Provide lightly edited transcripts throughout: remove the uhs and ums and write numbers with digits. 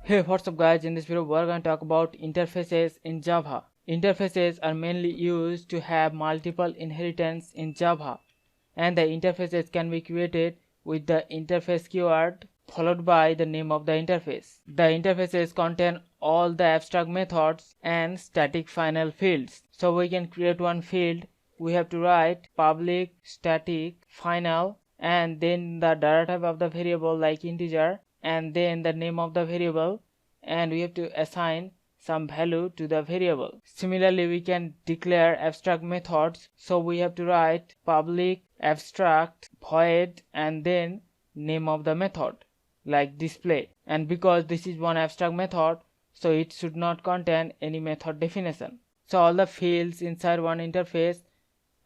Hey, what's up guys? In this video we're going to talk about interfaces in Java. Interfaces are mainly used to have multiple inheritance in Java, and the interfaces can be created with the interface keyword followed by the name of the interface. The interfaces contain all the abstract methods and static final fields. So we can create one field. We have to write public static final and then the data type of the variable like integer and then the name of the variable, and we have to assign some value to the variable. Similarly, we can declare abstract methods, so we have to write public abstract void and then name of the method like display. And because this is one abstract method, so it should not contain any method definition. So all the fields inside one interface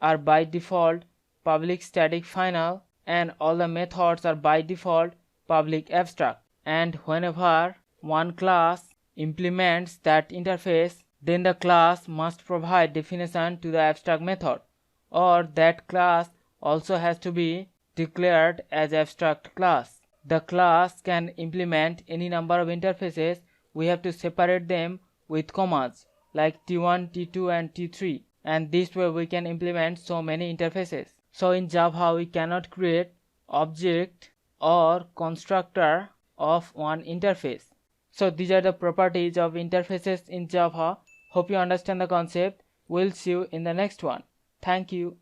are by default public static final, and all the methods are by default public abstract. And whenever one class implements that interface, then the class must provide definition to the abstract method, or that class also has to be declared as abstract class. The class can implement any number of interfaces. We have to separate them with commas like T1, T2 and T3, and this way we can implement so many interfaces. So in Java we cannot create object or constructor of one interface. So these are the properties of interfaces in Java. Hope you understand the concept. We'll see you in the next one. Thank you.